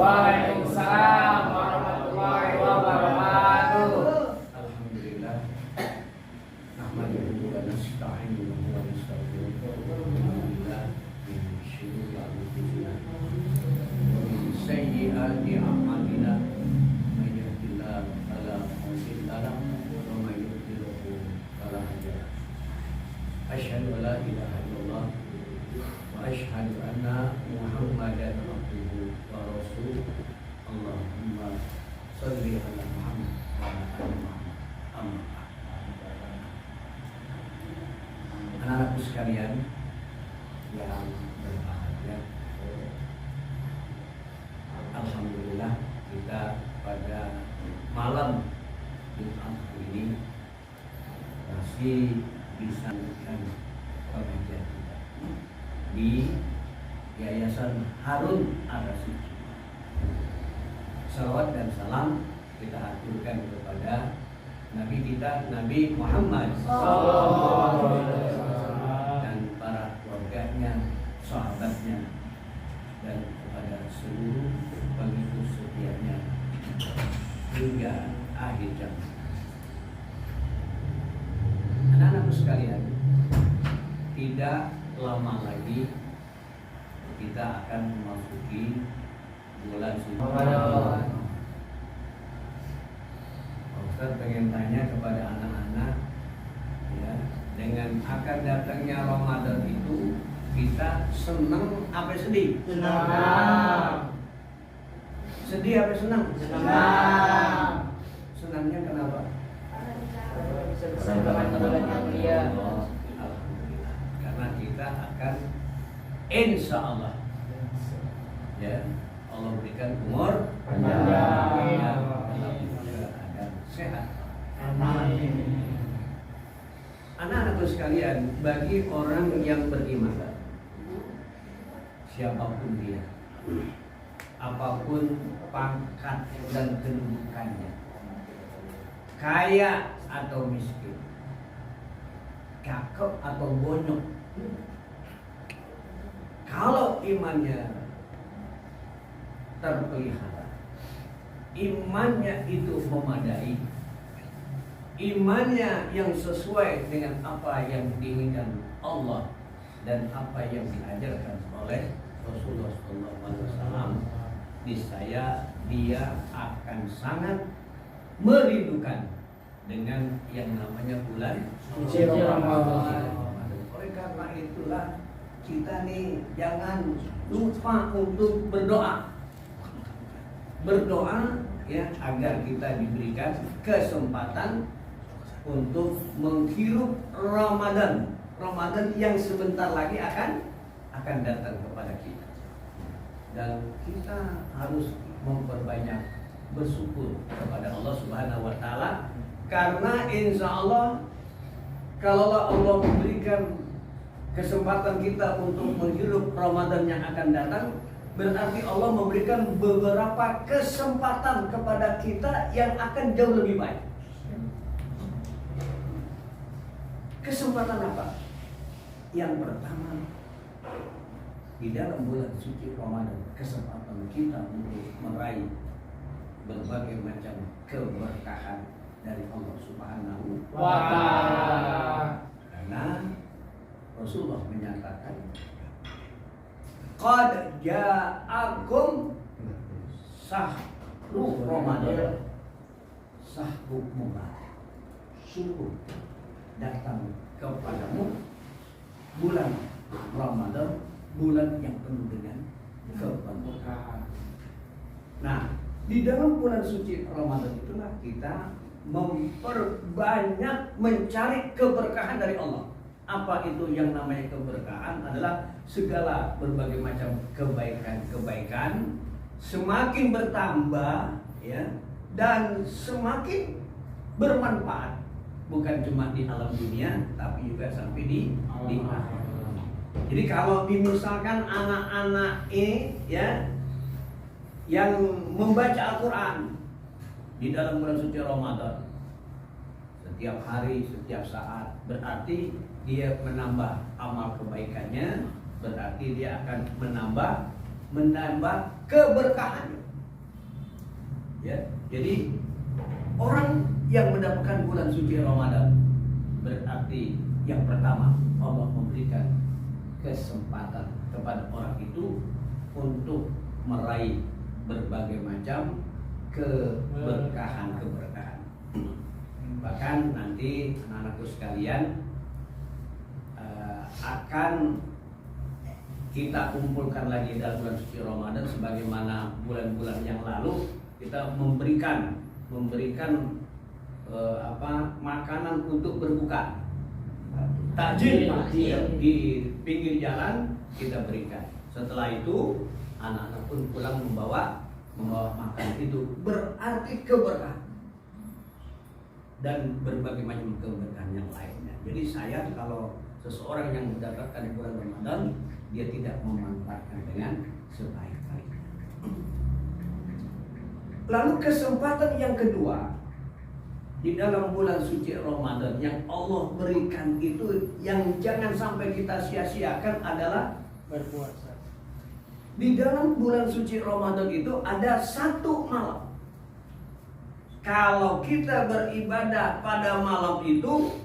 Waalaikumsalam warahmatullahi wabarakatuh. Alhamdulillah. Nahmaduhu wa nasta'inuhu wa nastaghfiruh. Alhamdulillah min syururi anfusina wa min sayyiati a'malina. May yahdihillahu fala mudilla lahu wa may yudlilhu fala hadiya lahu. Asyhadu an la ilaha illallah wa asyhadu anna Muhammadan abduhu wa rasuluh. Allahumma shalli ala Muhammad wa ala ali Muhammad. Amma ba'd. Anak-anakku sekalian yang berbahagia, alhamdulillah kita pada malam Jumat ini masih bisa melakukan pengajian kita di Yayasan Harun Ar-Rasyid. Salawat dan salam kita aturkan kepada Nabi kita, Nabi Muhammad dan para keluarganya, sahabatnya, dan kepada seluruh pengikut setianya hingga akhir zaman. Anak-anakku sekalian, tidak lama lagi kita akan memasuki bulan suci Ramadan. Ustaz pengen tanya kepada anak-anak, ya, dengan akan datangnya Ramadan itu kita senang apa sedih? Senang. Sedih apa senang? Senang. Senangnya kenapa? Bisa bersama bulan yang mulia. Alhamdulillah. Karena kita akan insya Allah, ya, Allah berikan umur panjang, dalam keadaan sehat. Amin. Anak-anakku sekalian, bagi orang yang beriman, siapapun dia, apapun pangkat dan kedudukannya, kaya atau miskin, cakep atau bonyok, kalau imannya terpelihara, imannya itu memadai, imannya yang sesuai dengan apa yang diinginkan Allah dan apa yang diajarkan oleh Rasulullah SAW, niscaya dia akan sangat merindukan dengan yang namanya bulan Suci Ramadan. Oleh karena itulah kita nih jangan lupa untuk berdoa ya, agar kita diberikan kesempatan untuk menghirup Ramadan yang sebentar lagi akan datang kepada kita. Dan kita harus memperbanyak bersyukur kepada Allah Subhanahu wa taala, karena insya Allah kalau Allah memberikan kesempatan kita untuk menghirup Ramadan yang akan datang, berarti Allah memberikan beberapa kesempatan kepada kita yang akan jauh lebih baik. Kesempatan apa? Yang pertama, di dalam bulan suci Ramadan, kesempatan kita untuk meraih berbagai macam keberkahan dari Allah Subhanahu wa taala. Karena Rasulullah menyatakan, qad ja'akum sahru Ramadan, sahru mubarak. Sungguh datang kepadamu bulan Ramadan, bulan yang penuh dengan keberkahan. Nah, di dalam bulan suci Ramadan itulah kita memperbanyak mencari keberkahan dari Allah. Apa itu yang namanya keberkahan? Adalah segala berbagai macam kebaikan-kebaikan semakin bertambah, ya, dan semakin bermanfaat, bukan cuma di alam dunia tapi juga sampai di akhirat. Jadi kalau misalkan anak-anak ini, ya, yang membaca Al-Quran di dalam bulan suci Ramadan setiap hari, setiap saat, berarti dia menambah amal kebaikannya, berarti dia akan menambah keberkahannya. Ya, jadi orang yang mendapatkan bulan suci Ramadan berarti yang pertama Allah memberikan kesempatan kepada orang itu untuk meraih berbagai macam keberkahan. Bahkan nanti anak-anakku sekalian akan kita kumpulkan lagi dalam bulan suci Ramadan sebagaimana bulan-bulan yang lalu kita memberikan makanan untuk berbuka, takjil di pinggir jalan kita berikan. Setelah itu anak-anak pun pulang membawa makanan itu, berarti keberkahan dan berbagai macam keberkahan yang lainnya. Jadi saya kalau seseorang yang mendapatkan bulan Ramadan, dia tidak memanfaatkan dengan sebaik-baiknya. Lalu kesempatan yang kedua di dalam bulan suci Ramadan yang Allah berikan itu yang jangan sampai kita sia-siakan adalah berpuasa. Di dalam bulan suci Ramadan itu ada satu malam. Kalau kita beribadah pada malam itu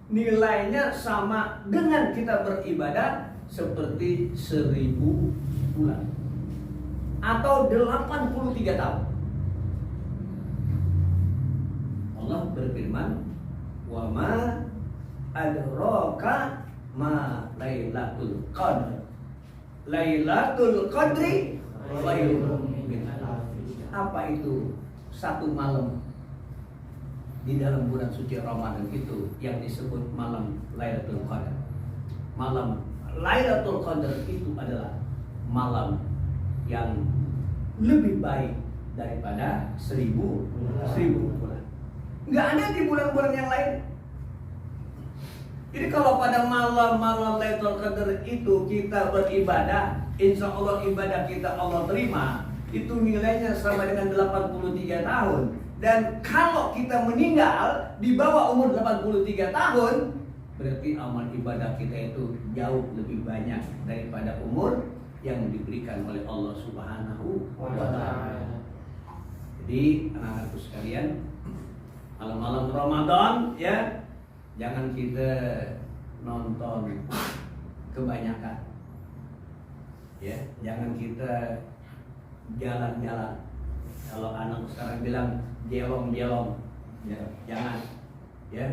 nilainya sama dengan kita beribadah seperti 1000 bulan atau 83 tahun. Allah berfirman, "Wa ma adraka ma Lailatul Qadr. Lailatul Qadri khairun min alfi syahr." Apa itu satu malam di dalam bulan suci Ramadan itu yang disebut malam Lailatul Qadar? Malam Lailatul Qadar itu adalah malam yang lebih baik daripada 1000 bulan. Nggak ada di bulan-bulan yang lain. Jadi kalau pada malam-malam Lailatul Qadar itu kita beribadah, insya Allah ibadah kita Allah terima. Itu nilainya sama dengan 83 tahun. Dan kalau kita meninggal di bawah umur 83 tahun, berarti amal ibadah kita itu jauh lebih banyak daripada umur yang diberikan oleh Allah Subhanahu wa Ta'ala. Jadi anak-anakku sekalian, malam-malam Ramadan ya, jangan kita nonton kebanyakan. Ya, jangan kita jalan-jalan. Kalau anak sekarang bilang jelong-jelong, ya, jangan. Ya,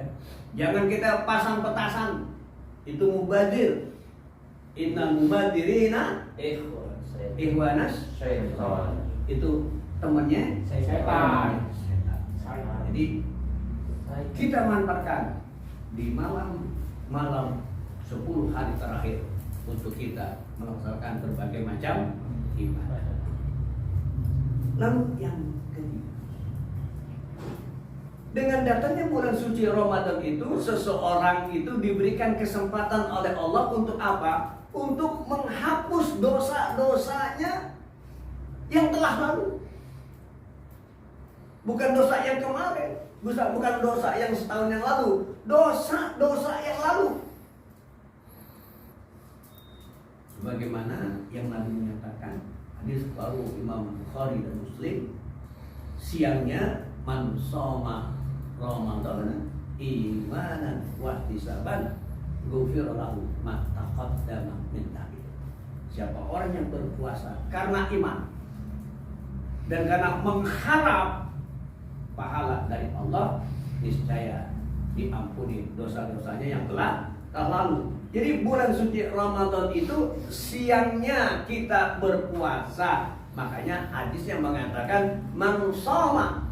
jangan kita pasang petasan. Itu mubadir. Innal mubadirina ikhwanas syaitan. Itu temannya setan. Jadi kita manfaatkan di malam 10 hari terakhir untuk kita melaksanakan berbagai macam ibadah. Lalu yang ketiga, dengan datangnya bulan suci Ramadan itu, seseorang itu diberikan kesempatan oleh Allah untuk apa? Untuk menghapus dosa-dosanya yang telah lalu. Bukan dosa yang kemarin, bukan dosa yang setahun yang lalu, dosa-dosa yang lalu. Sebagaimana yang Nabi menyatakan, hadis baru Imam Bukhari dan Muslim, siangnya man shoma Ramadan imanan wa ihtisaban ghufira lahu ma taqaddama min dhanbihi. Siapa orang yang berpuasa karena iman dan karena mengharap pahala dari Allah, niscaya diampuni dosa-dosanya yang telah lalu. Jadi bulan suci Ramadan itu siangnya kita berpuasa. Makanya hadis yang mengatakan man shoma.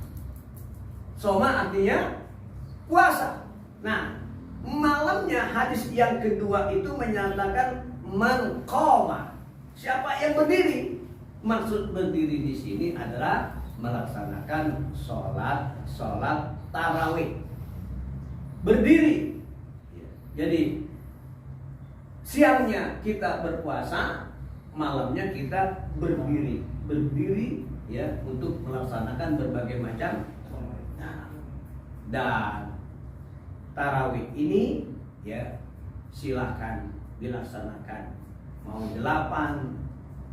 Shoma artinya puasa. Nah, malamnya hadis yang kedua itu menyatakan man qoma. Siapa yang berdiri? Maksud berdiri di sini adalah melaksanakan sholat tarawih. Berdiri. Jadi siangnya kita berpuasa, malamnya kita berdiri ya untuk melaksanakan berbagai macam. Dan tarawih ini ya silahkan dilaksanakan, mau 8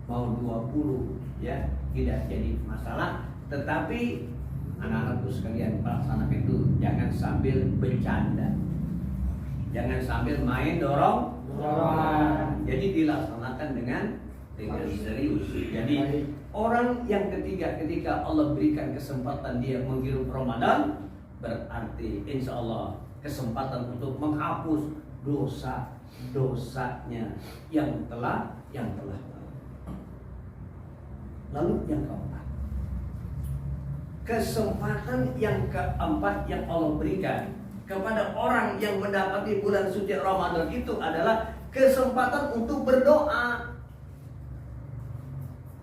mau 20 ya, tidak jadi masalah. Tetapi anak-anakku sekalian melaksanakan itu jangan sambil bercanda, jangan sambil main dorong. Jadi dilaksanakan dengan serius. Jadi orang yang ketiga ketika Allah berikan kesempatan dia menghirup Ramadan, berarti insya Allah kesempatan untuk menghapus dosa-dosanya yang telah. Lalu yang keempat, kesempatan yang keempat yang Allah berikan kepada orang yang mendapati bulan suci Ramadan itu adalah kesempatan untuk berdoa.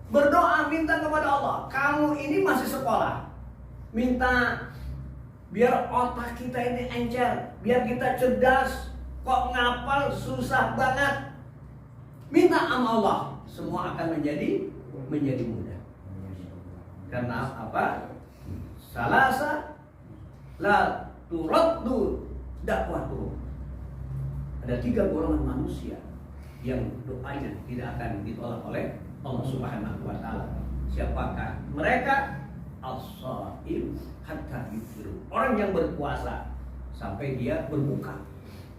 Berdoa minta kepada Allah. Kamu ini masih sekolah, minta biar otak kita ini encer, biar kita cerdas. Kok ngapal susah banget. Minta sama Allah, semua akan menjadi mudah. Karena apa? Salasa la turaddu dakwatuh. Ada 3 golongan manusia yang doanya tidak akan ditolak oleh Allah Subhanahu wa taala. Siapakah mereka? As-shaim hatta yuftiru. Orang yang berpuasa sampai dia berbuka.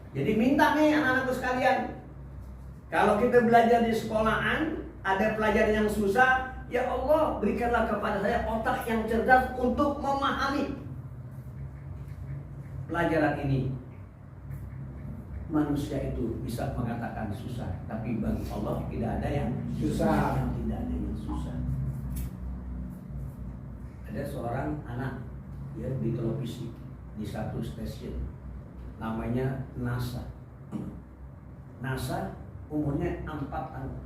Jadi minta nih anak-anakku sekalian, kalau kita belajar di sekolahan ada pelajaran yang susah, ya Allah berikanlah kepada saya otak yang cerdas untuk memahami pelajaran ini. Manusia itu bisa mengatakan susah, tapi bagi Allah tidak ada yang susah. Ada seorang anak ya di televisi di satu stasiun, namanya NASA. NASA umurnya 4 tahun.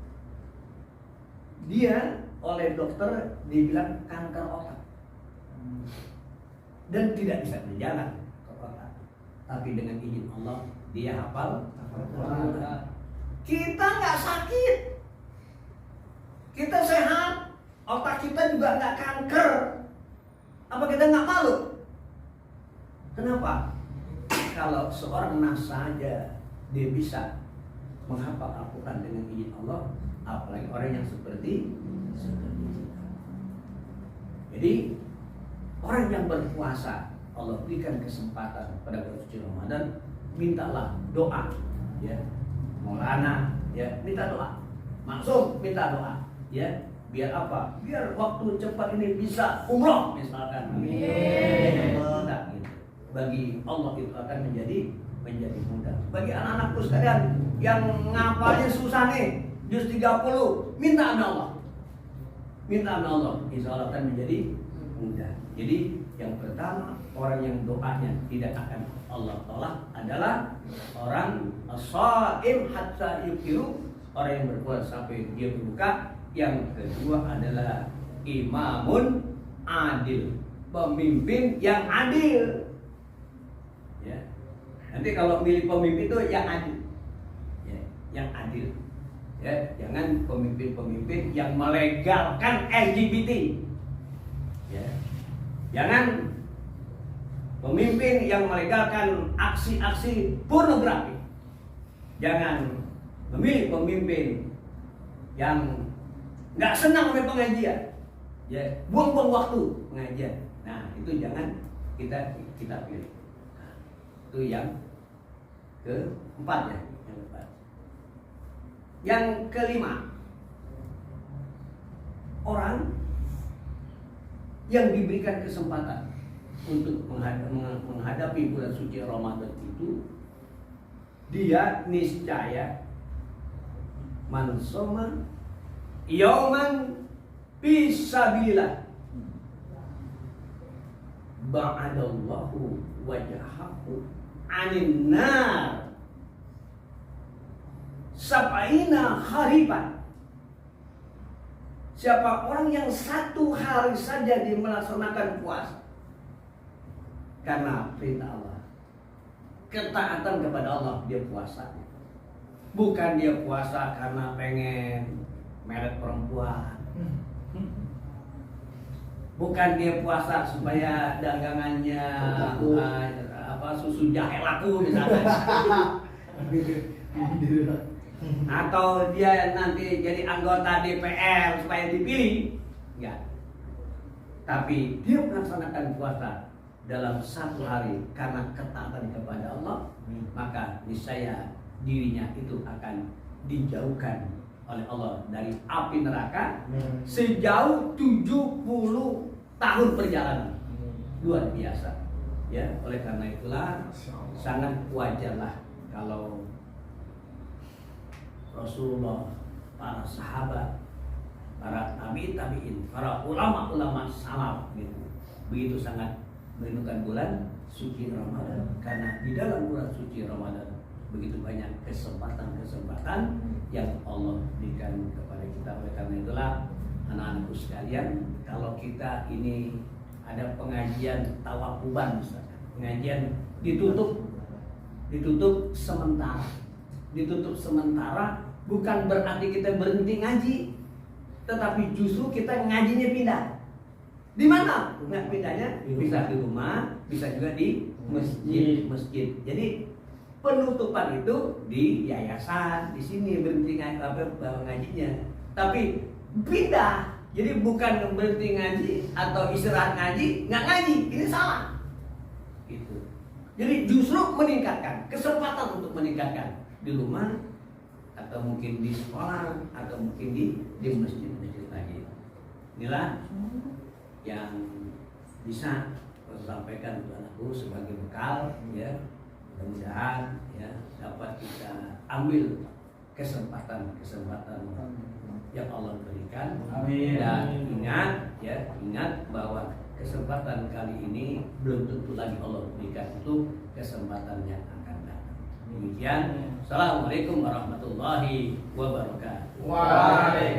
Dia oleh dokter dibilang kanker otak dan tidak bisa berjalan ke otak. Tapi dengan izin Allah dia hafal. Kita nggak sakit, kita sehat, otak kita juga nggak kanker. Apa kita nggak malu? Kenapa? Kalau seorang NASA saja dia bisa menghafal Al-Quran dengan izin Allah, apalagi orang yang seperti kita. Jadi orang yang berpuasa Allah berikan kesempatan pada bulan suci Ramadan, mintalah doa, ya Maulana, ya minta doa, maksud minta doa, ya biar apa? Biar waktu cepat ini bisa umroh misalkan. Amin. Nah, gitu. Bagi Allah itu akan menjadi mudah. Bagi anak-anakku sekalian yang ngapalnya susah nih, juz 30, minta sama Allah. Minta sama Allah, insya Allah akan menjadi mudah. Jadi yang pertama, orang yang doanya tidak akan Allah tolak adalah orang as-shaim hatta yukiru, orang yang berpuasa sampai dia berbuka. Yang kedua adalah imamun adil, pemimpin yang adil. Ya. Nanti kalau milih pemimpin itu yang adil, ya, yang adil. Ya, jangan pemimpin-pemimpin yang melegalkan LGBT. Ya. Jangan pemimpin yang melegalkan aksi-aksi pornografi. Jangan memilih pemimpin yang nggak senang sama pengajian, ya buang-buang waktu pengajian. Nah itu jangan kita pilih. Itu yang keempat ya. Yang kelima, orang yang diberikan kesempatan untuk menghadapi bulan suci Ramadan itu, dia niscaya man shoma yauman fisabilillah ba'adallahu wajahahu anin nar sab'ina khariban. Siapa orang yang 1 hari saja dia melaksanakan puasa karena perintah Allah, ketaatan kepada Allah, dia puasa. Bukan dia puasa karena pengen meret perempuan. Bukan dia puasa supaya dagangannya susu jahe laku misalnya. Atau dia nanti jadi anggota DPR supaya dipilih. Enggak. tapi dia melaksanakan puasa dalam satu hari karena ketaatan kepada Allah, maka niscaya dirinya itu akan dijauhkan oleh Allah dari api neraka sejauh 70 tahun perjalanan. Luar biasa. Ya, oleh karena itulah sangat wajarlah kalau Rasulullah, para sahabat, para tabi'in, para ulama-ulama salaf gitu, begitu sangat merindukan bulan suci Ramadan, karena di dalam bulan suci Ramadan begitu banyak kesempatan-kesempatan yang Allah berikan kepada kita. Oleh karena itulah anak-anakku sekalian, kalau kita ini ada pengajian tawakuban misalnya, pengajian ditutup sementara bukan berarti kita berhenti ngaji, tetapi justru kita ngajinya pindah. Di mana? Nggak pindahnya? Bisa di rumah, bisa juga di masjid. Jadi penutupan itu di yayasan, di sini berhenti ngajinya, tapi pindah. Jadi bukan berhenti ngaji atau istirahat ngaji, nggak ngaji, ini salah. Gitu. Jadi justru meningkatkan kesempatan untuk meningkatkan di rumah atau mungkin di sekolah atau mungkin di masjid lagi. Inilah yang bisa saya sampaikan untuk anakku sebagai bekal, ya. Mudah-mudahan ya dapat kita ambil kesempatan yang Allah berikan. Amin. Dan ingat bahwa kesempatan kali ini belum tentu lagi Allah berikan untuk kesempatan yang akan datang. Demikian. Assalamualaikum warahmatullahi wabarakatuh. Waalaikumsalam.